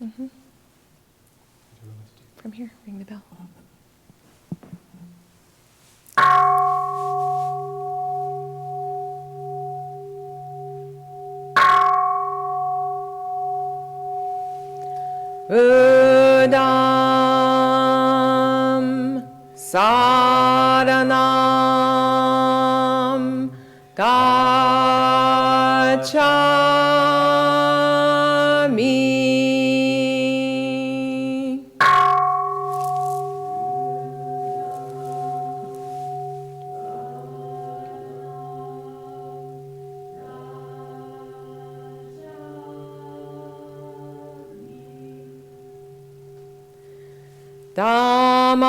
Mm-hmm. From here, ring the bell. Buddham saranam gacchami. Dhammam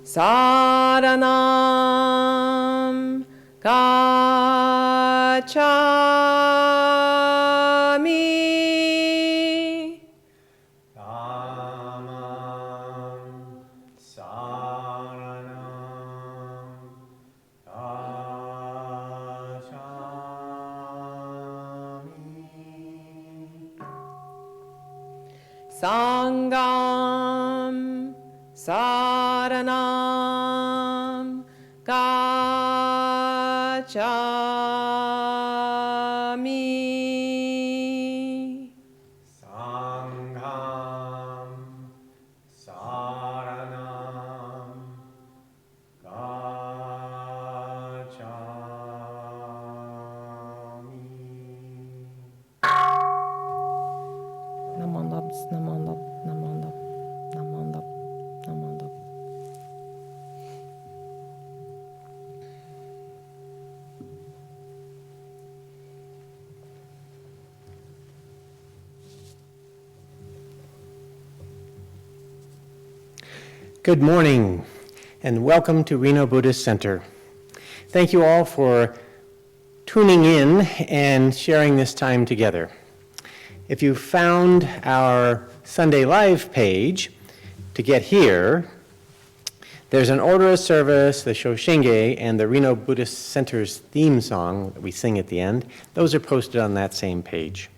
saranam gacchami. Dhammam saranam gacchami. Sangham saranam gacchami. Sangham saranam gacchami. Namandab, namandab, namandab, namandab, namandab. Good morning, and welcome to Reno Buddhist Center. Thank you all for tuning in and sharing this time together. If you found our Sunday Live page to get here, there's an order of service, the Shoshinge, and the Reno Buddhist Center's theme song that we sing at the end. Those are posted on that same page.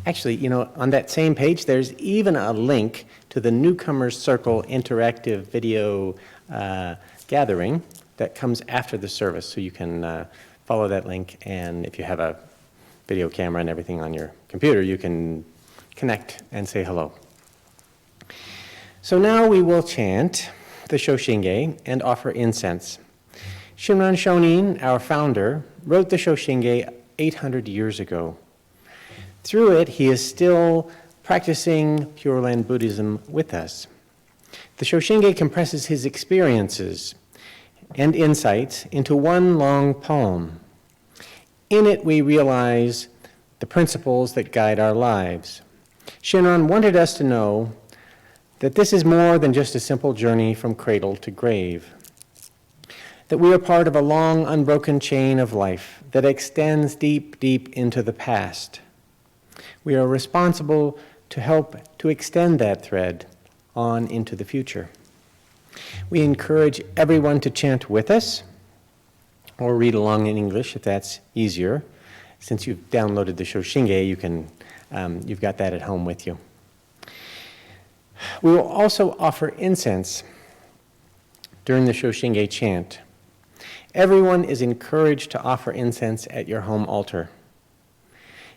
Actually, you know, on that same page, there's even a link to the Newcomers Circle interactive video gathering that comes after the service. So you can follow that link, and if you have a video camera and everything on your computer, you can connect and say hello. So now we will chant the Shoshinge and offer incense. Shinran Shonin, our founder, wrote the Shoshinge 800 years ago. Through it, he is still practicing Pure Land Buddhism with us. The Shoshinge compresses his experiences and insights into one long poem. In it, we realize the principles that guide our lives. Shinran wanted us to know that this is more than just a simple journey from cradle to grave, that we are part of a long, unbroken chain of life that extends deep, deep into the past. We are responsible to help to extend that thread on into the future. We encourage everyone to chant with us or read along in English if that's easier. Since you've downloaded the Shoshinge, you've got that at home with you. We will also offer incense during the Shoshinge chant. Everyone is encouraged to offer incense at your home altar.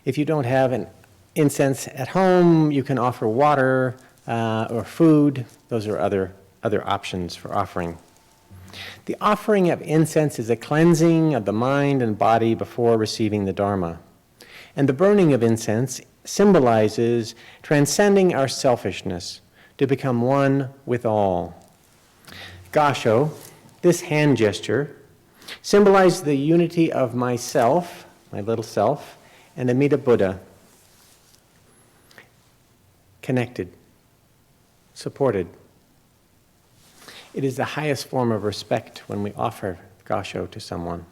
If you don't have an incense at home, you can offer water or food. Those are other options for offering. The offering of incense is a cleansing of the mind and body before receiving the Dharma. And the burning of incense symbolizes transcending our selfishness to become one with all. Gasho, this hand gesture, symbolizes the unity of myself, my little self, and Amida Buddha, connected, supported. It is the highest form of respect when we offer Gasho to someone.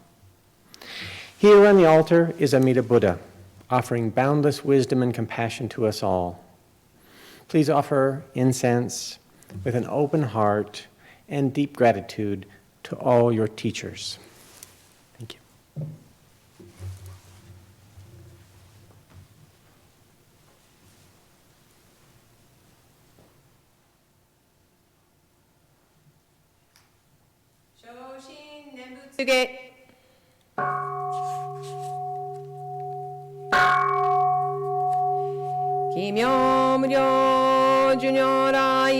Here on the altar is Amida Buddha, offering boundless wisdom and compassion to us all. Please offer incense with an open heart and deep gratitude to all your teachers. Thank you. すげ。奇妙無量寿如来。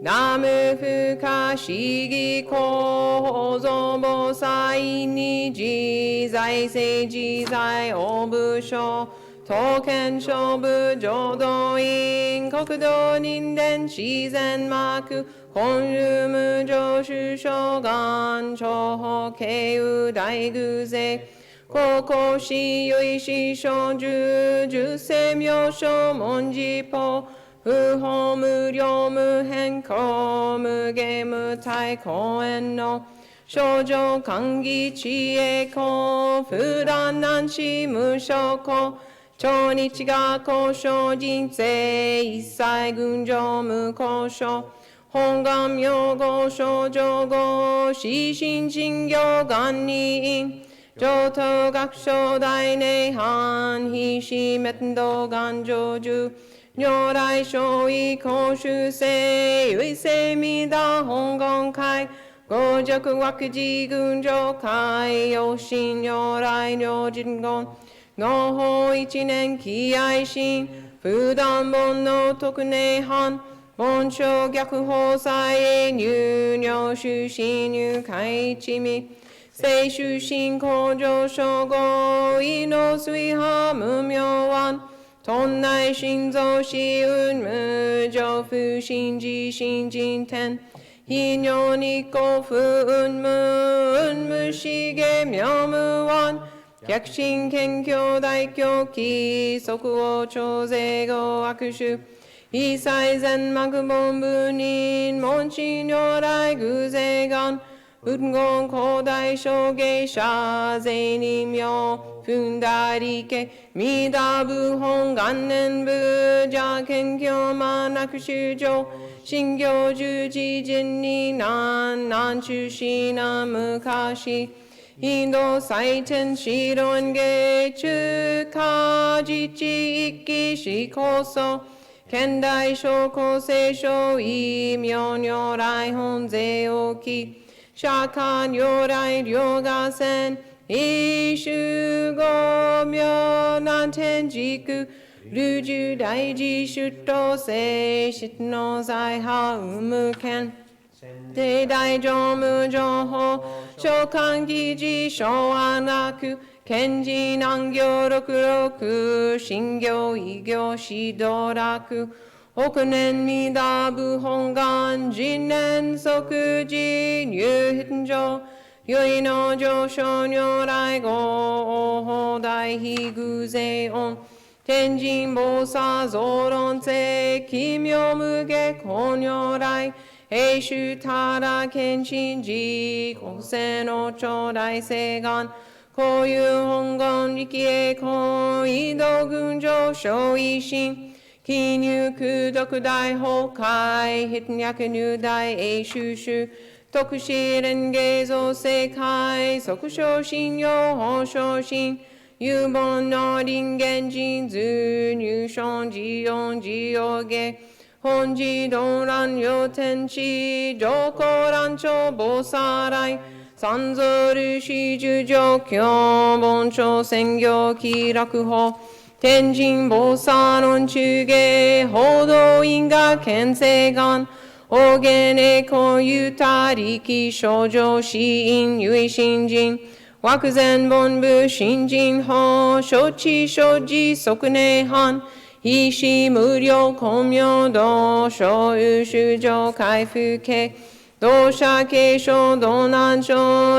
南無不可思議構造菩薩に自在性自在応部所刀剣勝負浄土院国土人伝自然幕本流無常主将願長法慶右大偶勢高校師唯師小樹十世名称文字法不法無量無変更無下無体公園の少女歓喜知恵公不断難死無償公超日が交渉人生一切群上無交渉本願名号少女号死神神行願に因上等学章大内藩非死滅道願成就如来所意公主世唯世弥陀本願会五辱惑自群上会有心如来如人言農法一年喜愛心不断本の特寧藩本性逆法祭入尿主心入会一味聖主心向上称号意の水波無明湾頓内心臓死運無常不信自信人天非尿に幸不運無死下妙無湾逆心謙虚大狂気即応超税後悪手一切善悪本部人門心如来偶税願仏言広大小芸者税に名踏んだりけ弥陀部本元年部邪謙虚満楽修上信行十字人に難中止な昔インド最天白雲芸中華自治一気思考層現代小公聖書異名如来本税置き釈迦如来両河線一種五妙難天軸流樹大事出頭聖質の財派有無権帝大乗無情報召喚議事小安楽賢治難行六六信行異行指導楽億年弥陀部本願人年即時入品上唯の上昇如来号王法大悲偶税音天神菩薩増論聖奇妙無下公如来永州たら謙信寺国世の長大聖願こういう本願力栄光移動群上小維新記入空読大法会筆略入大永州州特使連芸造世界即昇進用法昇進有本の人間人図入賞自音自用下本自動乱両天地上皇乱長菩薩来三蔵律師十条教本朝宣行気楽法天神菩薩論中下報道因果見世願大元栄光有他力少女死因唯心人惑前本部新人法承知承知即涅槃非死無量光明道小有修上回復系同社継承道南省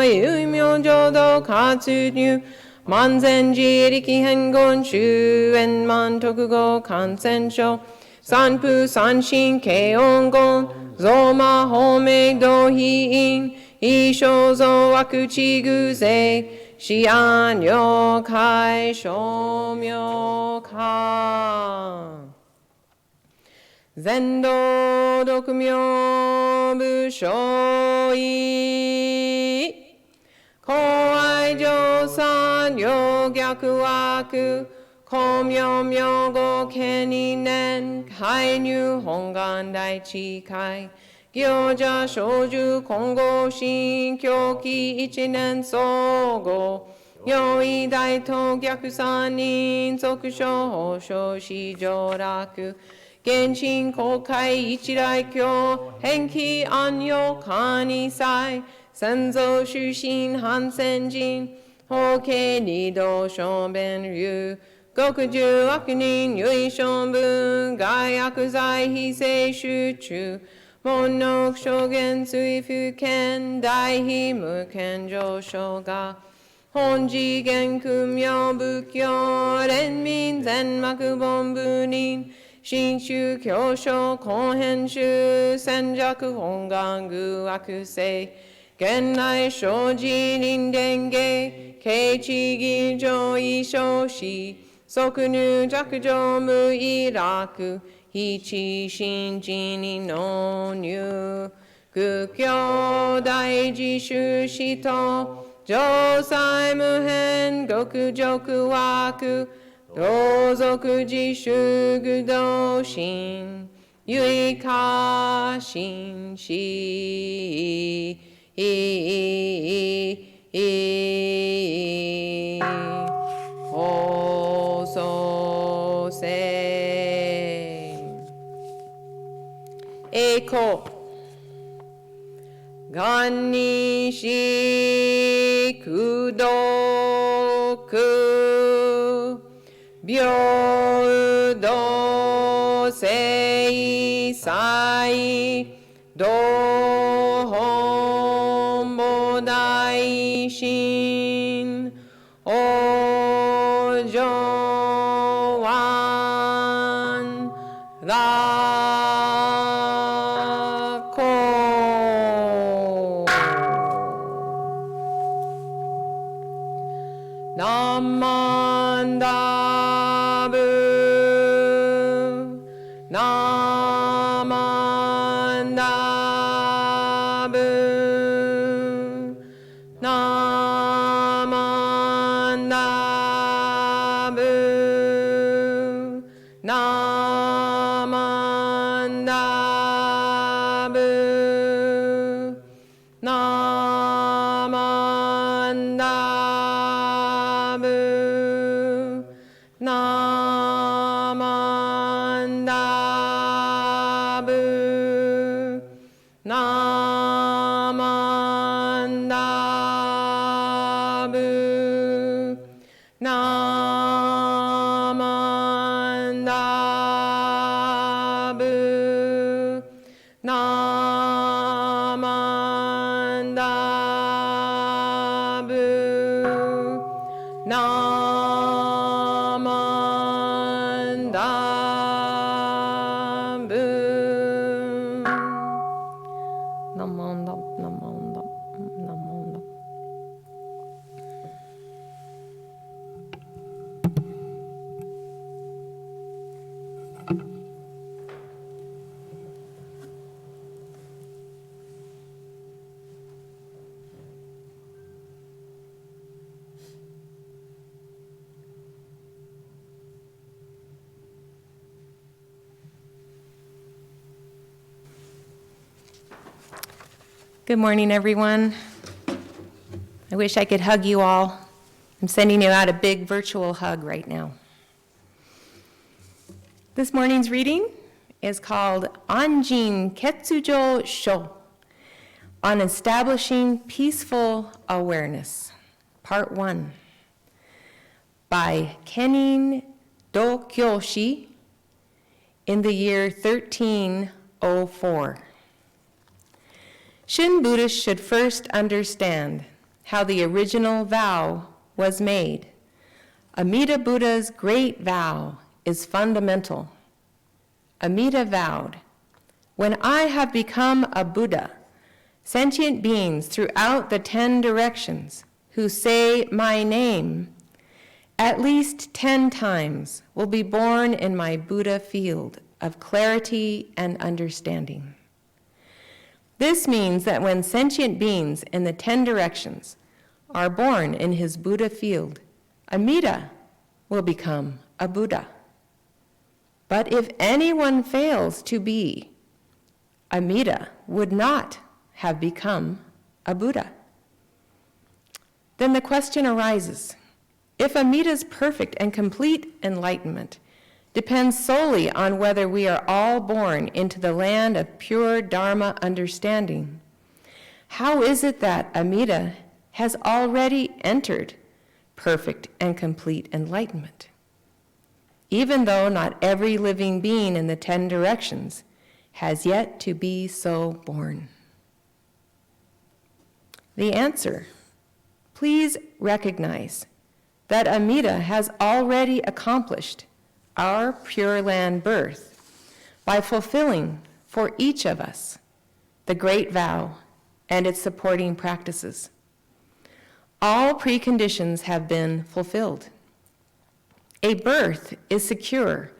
有名浄土活入万全自力変言終焉満徳語感染症三風三神慶音言増魔法明道非因異生増惑地偶税思安了解称名観全道独名部所意公愛上三両逆惑公明明語家二年介入本願大地会行者少女混合心狂気一年総合4位大東逆三人俗称少子上楽現心公開一来教返帰安養管理祭三蔵出身反戦人法慶二道小弁流極重悪人唯小分外悪罪非正集中門の証言追不見大非無権上昇が本次元空明仏教連民全幕本部人新宗教書後編集戦弱本願具悪性現内生じ臨伝芸慶地義上位少子即入弱上無意楽非知心地に納入苦境大事修士と上妻無変極辱枠同族自主具道心唯過心し放送性栄光願にし功徳平等正祭道本母大心往生湾学校南蛮ダブ南蛮ダブ南蛮ダブ南蛮ダブ南蛮ダブナマンダブナマンダブナマンダブナマンダブナマンダブナマンダナマンダナマンダGood morning, everyone. I wish I could hug you all. I'm sending you out a big virtual hug right now. This morning's reading is called Anjin Ketsujo Sho, on establishing peaceful awareness, part 1, by Kenin Dokyoshi in the year 1304. Shin Buddhists should first understand how the original vow was made. Amida Buddha's great vow is fundamental. Amida vowed, "When I have become a Buddha, sentient beings throughout the 10 directions who say my name at least 10 times will be born in my Buddha field of clarity and understanding." This means that when sentient beings in the 10 directions are born in his Buddha field, Amida will become a Buddha. But if anyone fails to be, Amida would not have become a Buddha. Then the question arises, if Amida's perfect and complete enlightenment depends solely on whether we are all born into the land of pure Dharma understanding, how is it that Amida has already entered perfect and complete enlightenment, even though not every living being in the 10 directions has yet to be so born? The answer, please recognize that Amida has already accomplished our Pure Land birth by fulfilling for each of us the great vow and its supporting practices. All preconditions have been fulfilled. A birth is secure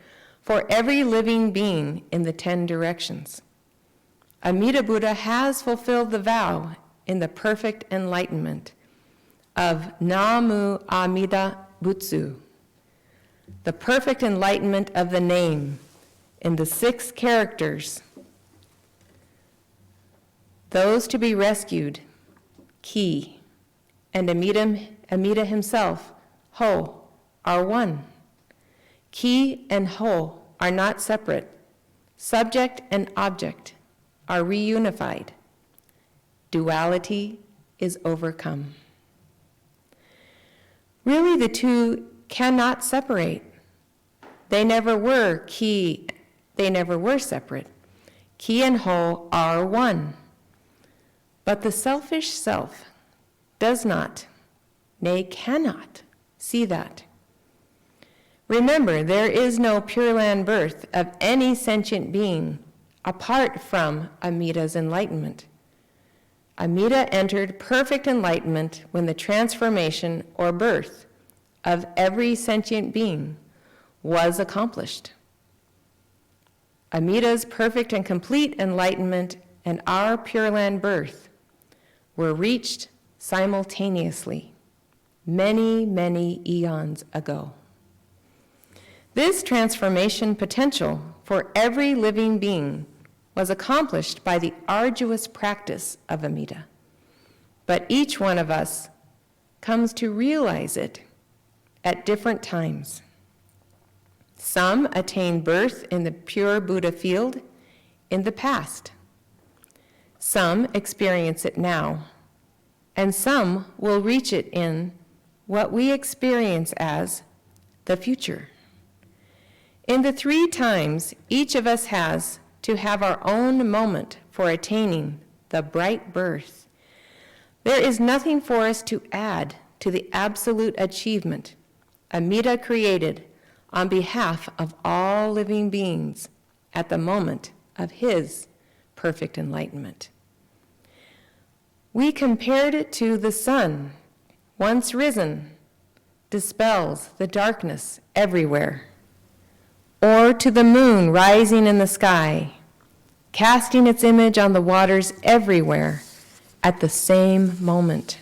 for every living being in the 10 directions. Amida Buddha has fulfilled the vow in the perfect enlightenment of Namu Amida Butsu, the perfect enlightenment of the name in the 6 characters. Those to be rescued, Ki, and Amida himself, Ho, are one. Ki and Ho are not separate. Subject and object are reunified. Duality is overcome. Really, the two cannot separate. They never were separate. Ki and Ho are one. But the selfish self does not, nay, cannot see that. Remember, there is no Pure Land birth of any sentient being apart from Amida's enlightenment. Amida entered perfect enlightenment when the transformation or birth of every sentient being was accomplished. Amida's perfect and complete enlightenment and our Pure Land birth were reached simultaneously, many, many eons ago. This transformation potential for every living being was accomplished by the arduous practice of Amida. But each one of us comes to realize it at different times. Some attain birth in the pure Buddha field in the past. Some experience it now, and some will reach it in what we experience as the future. In the 3 times, each of us has to have our own moment for attaining the bright birth. There is nothing for us to add to the absolute achievement Amida created on behalf of all living beings at the moment of his perfect enlightenment. We compared it to the sun, once risen, dispels the darkness everywhere, or to the moon rising in the sky, casting its image on the waters everywhere at the same moment.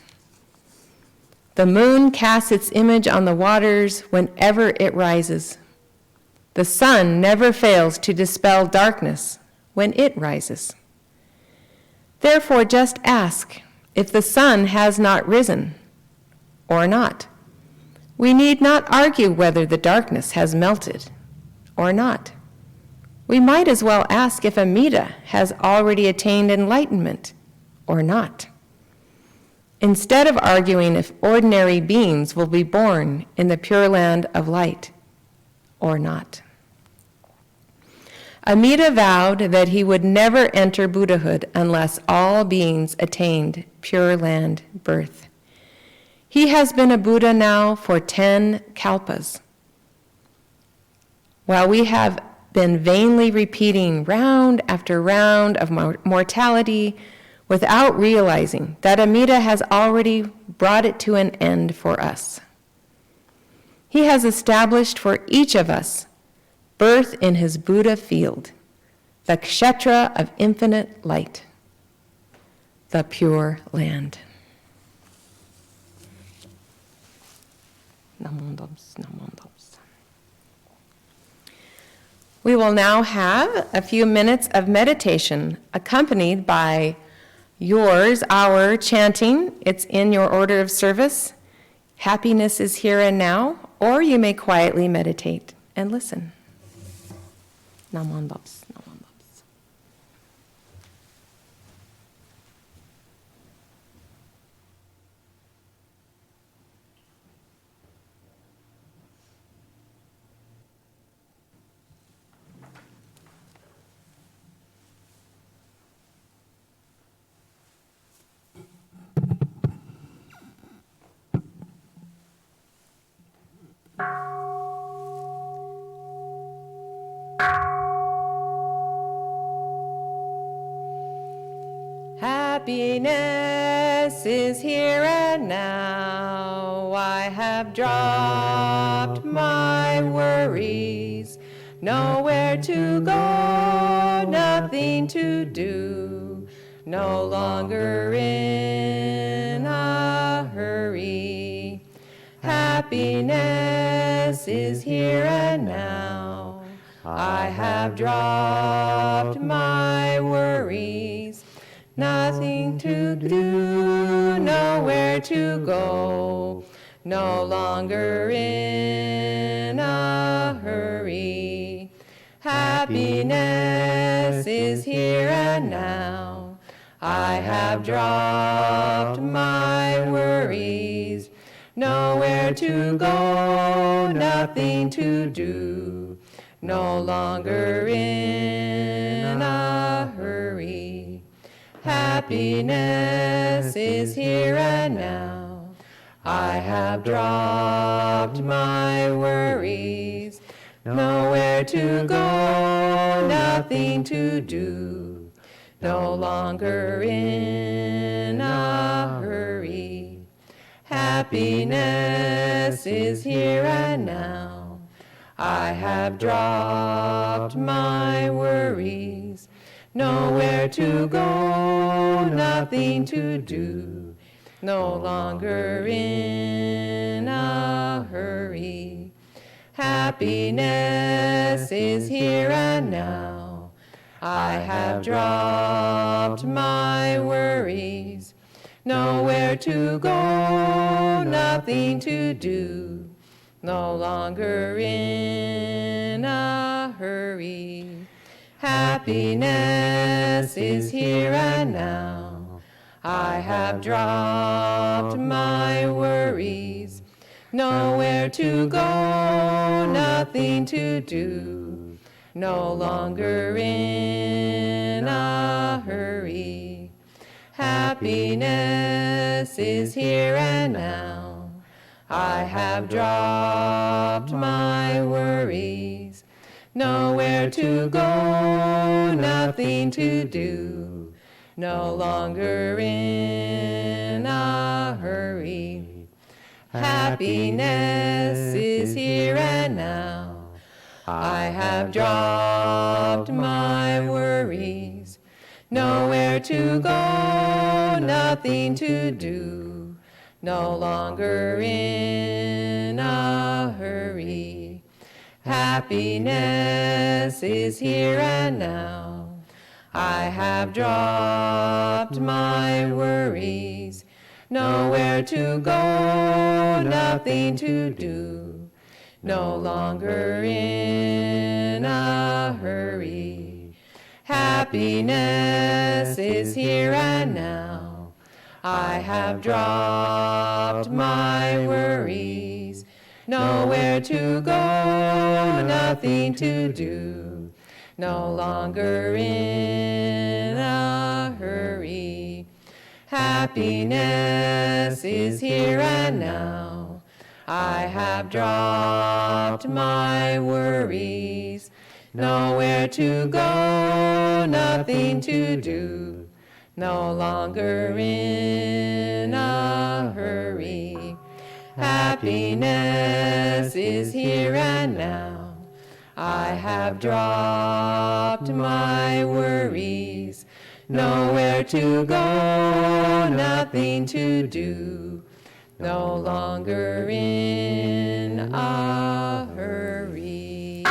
The moon casts its image on the waters whenever it rises. The sun never fails to dispel darkness when it rises. Therefore, just ask if the sun has not risen or not. We need not argue whether the darkness has melted or not. We might as well ask if Amida has already attained enlightenment or not, instead of arguing if ordinary beings will be born in the Pure Land of light or not. Amida vowed that he would never enter Buddhahood unless all beings attained Pure Land birth. He has been a Buddha now for 10 kalpas. While we have been vainly repeating round after round of mortality without realizing that Amida has already brought it to an end for us. He has established for each of us birth in his Buddha field, the kshetra of infinite light, the Pure Land. Namondams, namondams. We will now have a few minutes of meditation accompanied by our chanting. It's in your order of service. Happiness is here and now, or you may quietly meditate and listen. Naman Babs, Naman Babs. Happiness is here and now. I have dropped my worries. Nowhere to go, nothing to do. No longer in a hurry. Happiness is here and now. I have dropped my worries. Nothing to do, nowhere to go, no longer in a hurry. Happiness is here and now. I have dropped my worries. Nowhere to go, nothing to do, no longer in a hurry. Happiness is here and now. I have dropped my worries. Nowhere to go, nothing to do. No longer in a hurry. Happiness is here and now. I have dropped my worries. Nowhere to go, nothing to do, no longer in a hurry. Happiness is here and now. I have dropped my worries. Nowhere to go, nothing to do, no longer in a hurry. Happiness is here and now. I have dropped my worries. Nowhere to go, nothing to do. No longer in a hurry. Happiness is here and now. I have dropped my worries. Nowhere to go, nothing to do, no longer in a hurry. Happiness is here and now. I have dropped my worries. Nowhere to go, nothing to do, no longer in a hurry. Happiness is here and now. I have dropped my worries. Nowhere to go, nothing to do, no longer in a hurry. Happiness is here and now. I have dropped my worries. Nowhere to go, nothing to do, no longer in a hurry. Happiness is here and now. I have dropped my worries. Nowhere to go, nothing to do, no longer in a hurry. Happiness is here and now. I have dropped my worries. Nowhere to go, nothing to do, no longer in a hurry.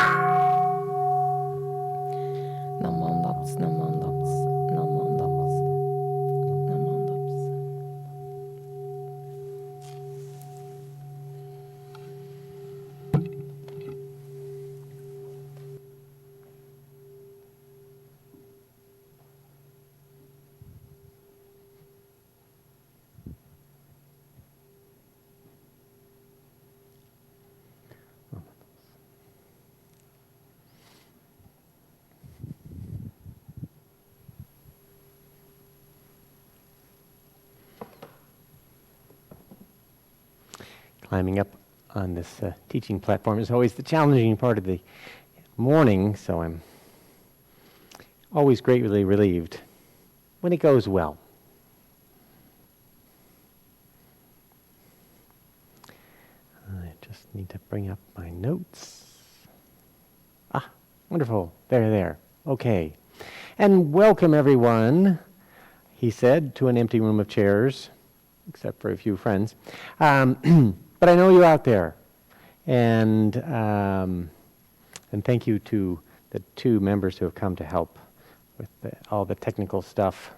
Climbing up on this teaching platform is always the challenging part of the morning, so I'm always greatly relieved when it goes well. I just need to bring up my notes. Ah, wonderful. There. Okay. And welcome, everyone, he said, to an empty room of chairs, except for a few friends. But I know you're out there. And thank you to the two members who have come to help with all the technical stuff.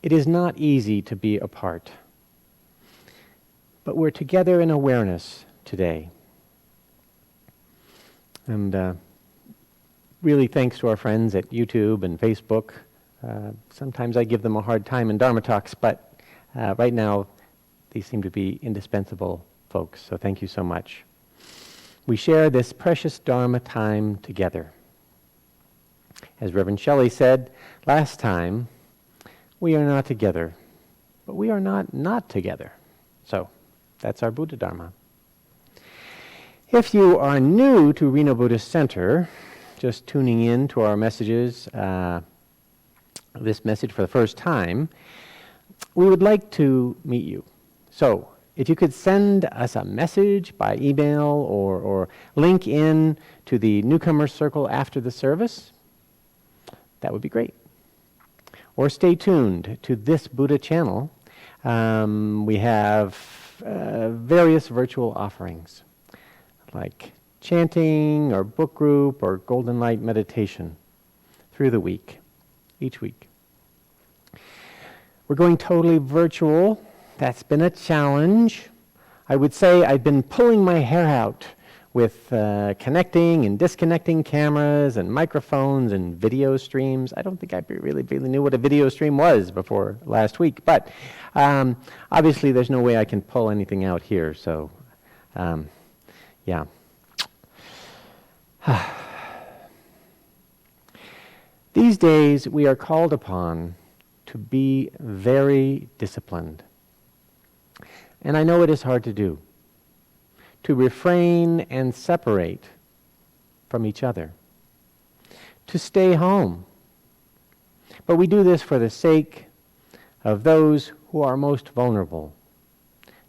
It is not easy to be apart, but we're together in awareness today. And really thanks to our friends at YouTube and Facebook. Sometimes I give them a hard time in Dharma talks, but right now these seem to be indispensable folks, so thank you so much. We share this precious Dharma time together. As Reverend Shelley said last time, we are not together, but we are not together. So that's our Buddha Dharma. If you are new to Reno Buddhist Center, just tuning in to our messages, this message for the first time, we would like to meet you. So if you could send us a message by email or link in to the newcomer circle after the service, that would be great. Or stay tuned to this Buddha channel. We have various virtual offerings like chanting or book group or golden light meditation through the week, each week. We're going totally virtual. That's been a challenge. I would say I've been pulling my hair out with connecting and disconnecting cameras and microphones and video streams. I don't think I really knew what a video stream was before last week, but obviously there's no way I can pull anything out here, so yeah. These days we are called upon to be very disciplined. And I know it is hard to do, to refrain and separate from each other, to stay home. But we do this for the sake of those who are most vulnerable,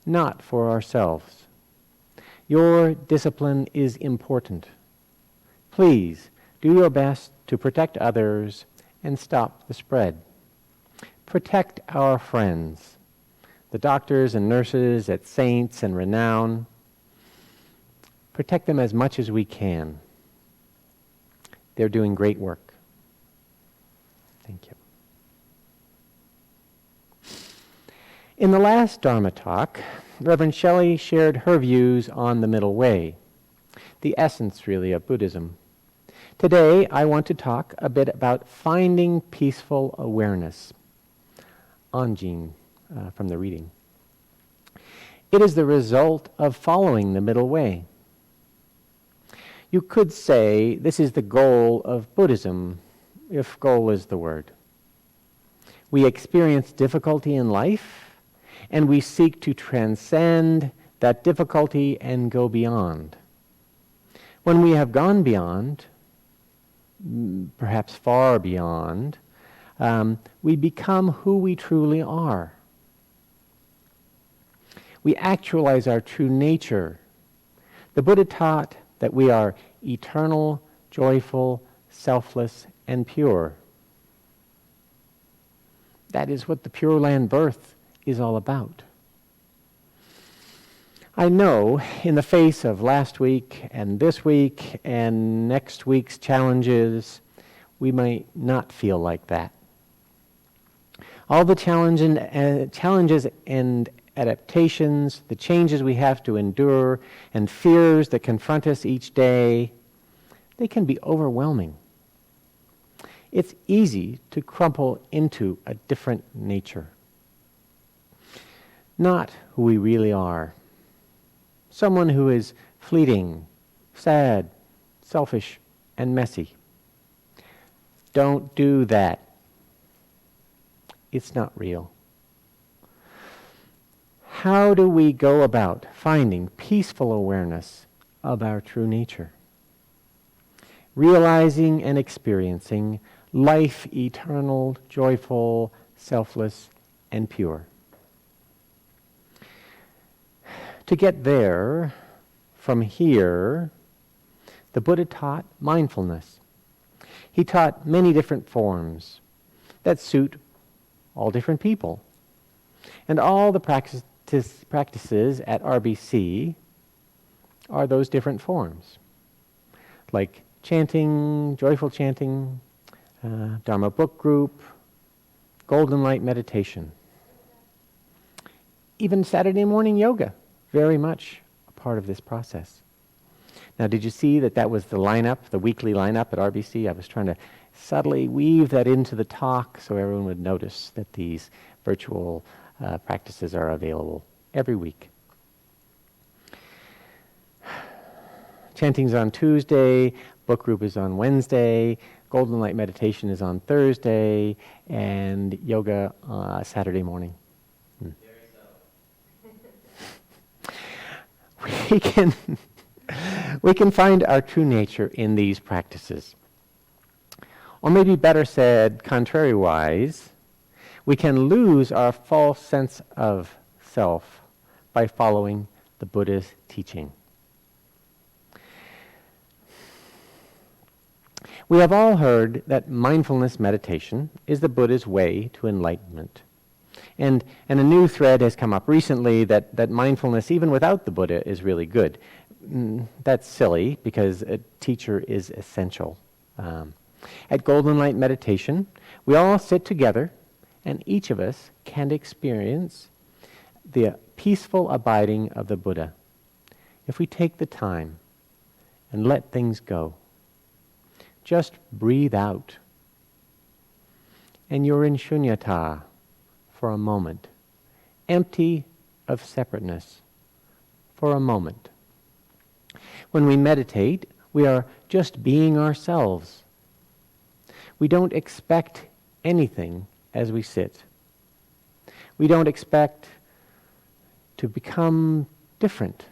not for ourselves. Your discipline is important. Please do your best to protect others and stop the spread. Protect our friends, the doctors and nurses at Saints and Renown. Protect them as much as we can. They're doing great work. Thank you. In the last Dharma talk, Reverend Shelley shared her views on the middle way, the essence, really, of Buddhism. Today, I want to talk a bit about finding peaceful awareness. Anjin, from the reading. It is the result of following the middle way. You could say this is the goal of Buddhism, if goal is the word. We experience difficulty in life, and we seek to transcend that difficulty and go beyond. When we have gone beyond, perhaps far beyond, we become who we truly are. We actualize our true nature. The Buddha taught that we are eternal, joyful, selfless, and pure. That is what the Pure Land birth is all about. I know in the face of last week and this week and next week's challenges, we might not feel like that. All the challenges and adaptations, the changes we have to endure, and fears that confront us each day, they can be overwhelming. It's easy to crumple into a different nature. Not who we really are. Someone who is fleeting, sad, selfish, and messy. Don't do that. It's not real. How do we go about finding peaceful awareness of our true nature? Realizing and experiencing life eternal, joyful, selfless, and pure. To get there, from here, the Buddha taught mindfulness. He taught many different forms that suit all different people. And all the practices at RBC are those different forms, like chanting, joyful chanting, Dharma book group, golden light meditation. Even Saturday morning yoga, very much a part of this process. Now, did you see that was the lineup, the weekly lineup at RBC? I was trying to subtly weave that into the talk so everyone would notice that these virtual practices are available every week. Chanting's on Tuesday, book group is on Wednesday, golden light meditation is on Thursday, and yoga Saturday morning. We can find our true nature in these practices. Or maybe better said, contrary-wise, we can lose our false sense of self by following the Buddha's teaching. We have all heard that mindfulness meditation is the Buddha's way to enlightenment. And a new thread has come up recently that mindfulness, even without the Buddha, is really good. That's silly, because a teacher is essential. At Golden Light Meditation, we all sit together, and each of us can experience the peaceful abiding of the Buddha if we take the time and let things go. Just breathe out, and you're in shunyata for a moment, empty of separateness for a moment. When we meditate, we are just being ourselves. We don't expect anything as we sit. We don't expect to become different.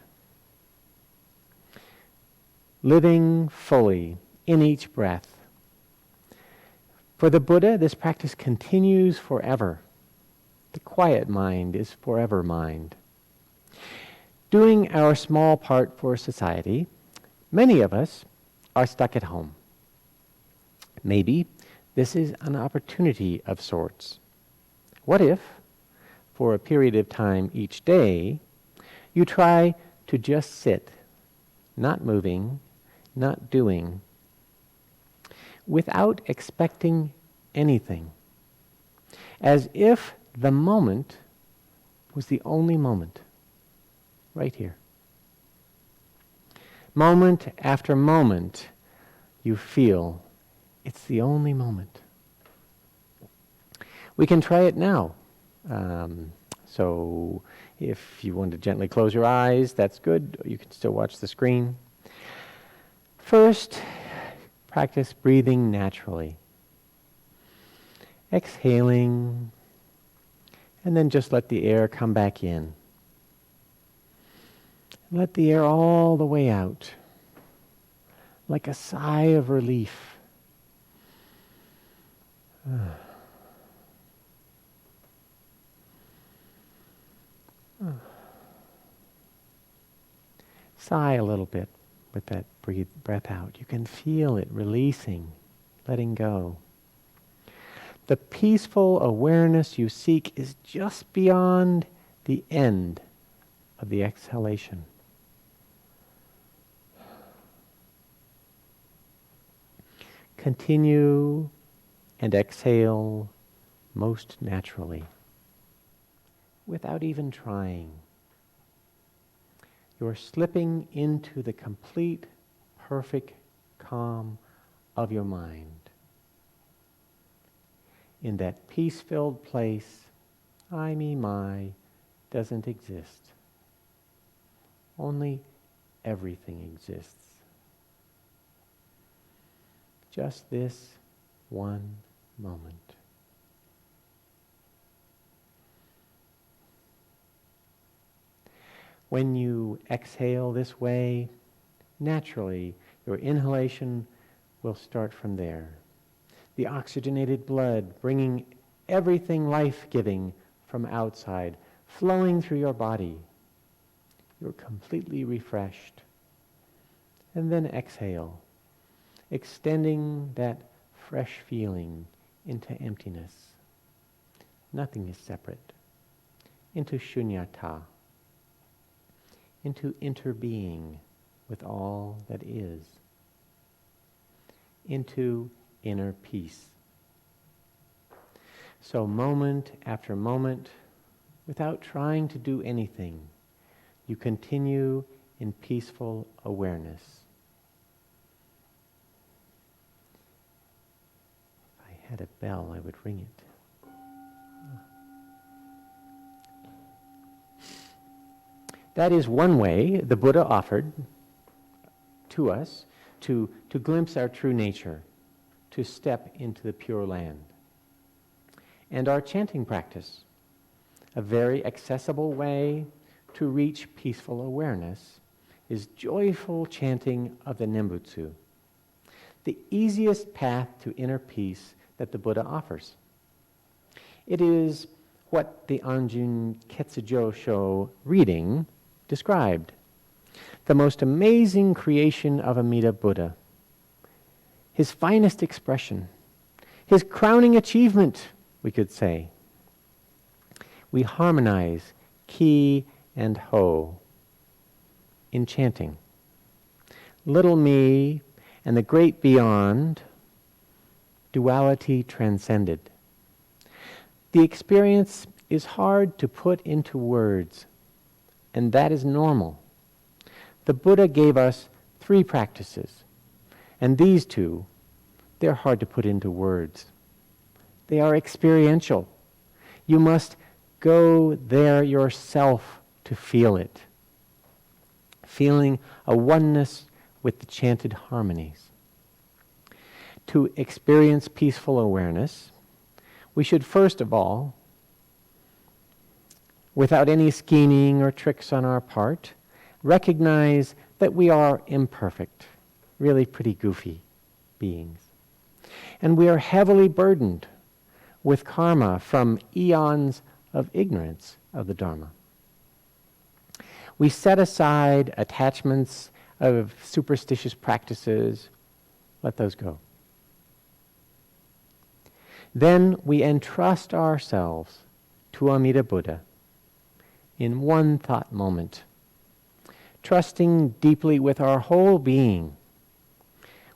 Living fully in each breath. For the Buddha, this practice continues forever. The quiet mind is forever mind. Doing our small part for society, many of us are stuck at home. Maybe this is an opportunity of sorts. What if, for a period of time each day, you try to just sit, not moving, not doing, without expecting anything, as if the moment was the only moment, right here. Moment after moment, you feel it's the only moment. We can try it now. So if you want to gently close your eyes, that's good. You can still watch the screen. First, practice breathing naturally. Exhaling, and then just let the air come back in. Let the air all the way out, like a sigh of relief. Sigh a little bit with that breath out. You can feel it releasing, letting go. The peaceful awareness you seek is just beyond the end of the exhalation. Continue and exhale most naturally, without even trying. You're slipping into the complete, perfect calm of your mind. In that peace-filled place, I, me, my doesn't exist. Only everything exists. Just this one moment. When you exhale this way, naturally, your inhalation will start from there. The oxygenated blood bringing everything life-giving from outside, flowing through your body. You're completely refreshed. And then exhale, extending that fresh feeling into emptiness. Nothing is separate. Into shunyata, into interbeing with all that is, into inner peace. So moment after moment, without trying to do anything, you continue in peaceful awareness. If I had a bell, I would ring it. That is one way the Buddha offered to us to glimpse our true nature, to step into the Pure Land. And our chanting practice, a very accessible way to reach peaceful awareness, is joyful chanting of the Nembutsu, the easiest path to inner peace that the Buddha offers. It is what the Anjun Ketsujo Sho reading described. The most amazing creation of Amida Buddha, his finest expression, his crowning achievement, we could say. We harmonize ki and ho in chanting. Little me and the great beyond, duality transcended. The experience is hard to put into words, and that is normal. The Buddha gave us 3 practices, and these 2, they're hard to put into words. They are experiential. You must go there yourself to feel it, feeling a oneness with the chanted harmonies. To experience peaceful awareness, we should first of all, without any scheming or tricks on our part, recognize that we are imperfect, really pretty goofy beings. And we are heavily burdened with karma from eons of ignorance of the Dharma. We set aside attachments of superstitious practices, let those go. Then we entrust ourselves to Amida Buddha in one thought moment, trusting deeply with our whole being,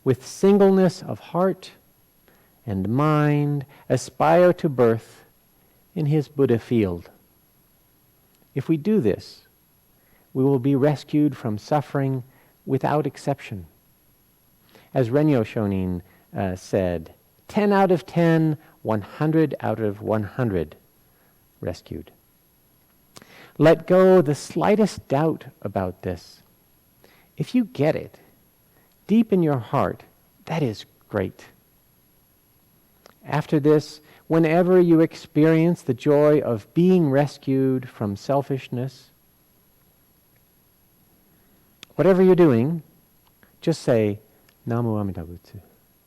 with singleness of heart and mind, aspire to birth in his Buddha field. If we do this, we will be rescued from suffering without exception. As Renyo Shonin said, 10 out of 10, 100 out of 100 rescued. Let go the slightest doubt about this. If you get it deep in your heart, that is great. After this, whenever you experience the joy of being rescued from selfishness, whatever you're doing, just say, Namo Amida Butsu,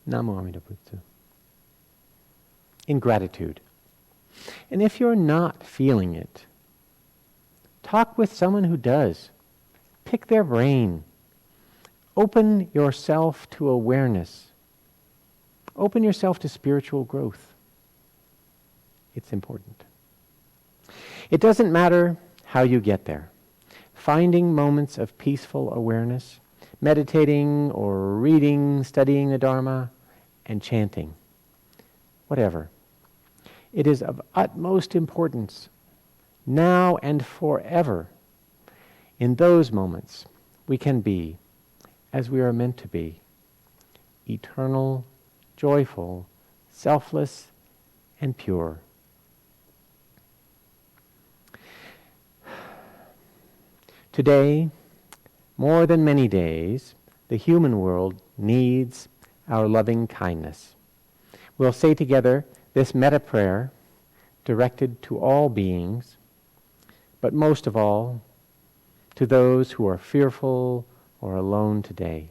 Namo Amida Butsu, in gratitude. And if you're not feeling it, talk with someone who does. Pick their brain. Open yourself to awareness. Open yourself to spiritual growth. It's important. It doesn't matter how you get there. Finding moments of peaceful awareness, meditating or reading, studying the Dharma, and chanting. Whatever. It is of utmost importance, now and forever. In those moments, we can be as we are meant to be, eternal, joyful, selfless, and pure. Today, more than many days, the human world needs our loving kindness. We'll say together this metta prayer directed to all beings, but most of all to those who are fearful or alone today.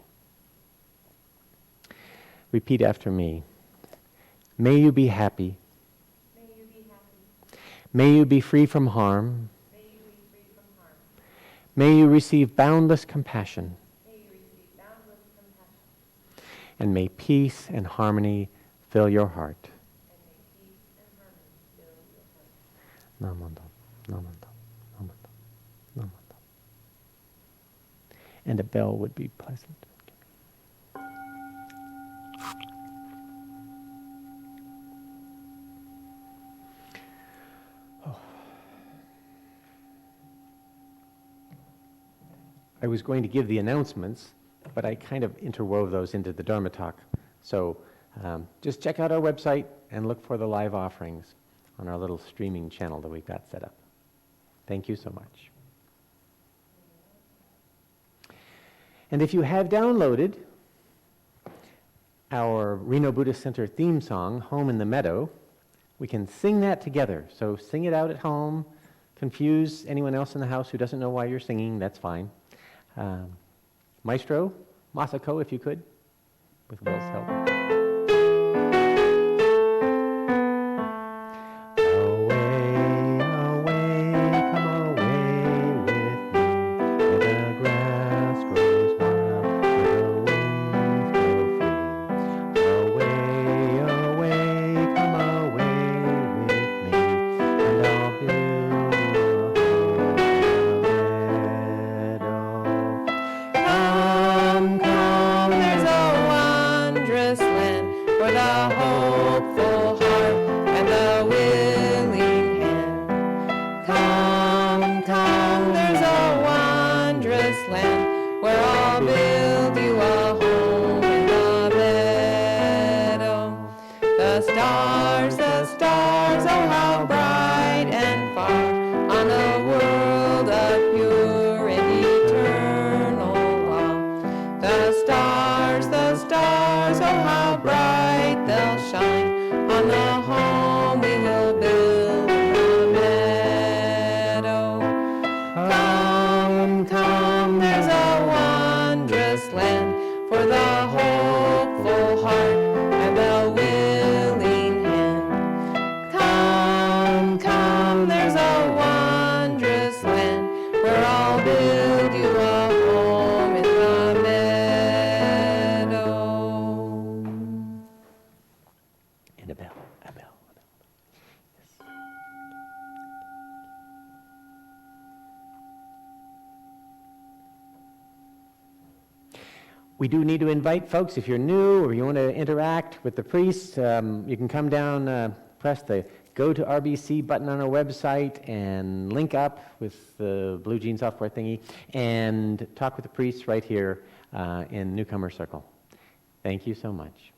Repeat after me. May you be happy. May you be happy. May you be free from harm. May you be free from harm. May you receive boundless compassion. May you receive boundless compassion. And may peace and harmony fill your heart. And may peace and harmony fill your heart. Namandam, namandam, namandam, namandam. And a bell would be pleasant. I was going to give the announcements, but I kind of interwove those into the Dharma talk. So just check out our website and look for the live offerings on our little streaming channel that we've got set up. Thank you so much. And if you have downloaded our Reno Buddhist Center theme song, Home in the Meadow, we can sing that together. So sing it out at home. Confuse anyone else in the house who doesn't know why you're singing, that's fine. Maestro, Masako, if you could, with Will's help. Away, away, come away with me, where the grass grows wild, where the winds blow free. Away, away, come away with me, and I'll build you a home in the meadow. Come, come, there's a wondrous land for the hopeful heart and the willing hand. Come, come, there's a wondrous land where I'll build you a home in the meadow. The stars, oh how bright and far on a world of pure and eternal love. The stars, oh how bright they'll shine on the home we will build in the meadow. Come, come, there's a wondrous land for the hopeful heart and the willing hand. Come, come, there's a wondrous land where I'll build you a home in the meadow. And a bell, a bell, a bell. Yes. We do need to invite folks, if you're new or you want to interact with the priests, you can come down, press the Go to RBC button on our website and link up with the Blue Jean software thingy and talk with the priests right here in Newcomer Circle. Thank you so much.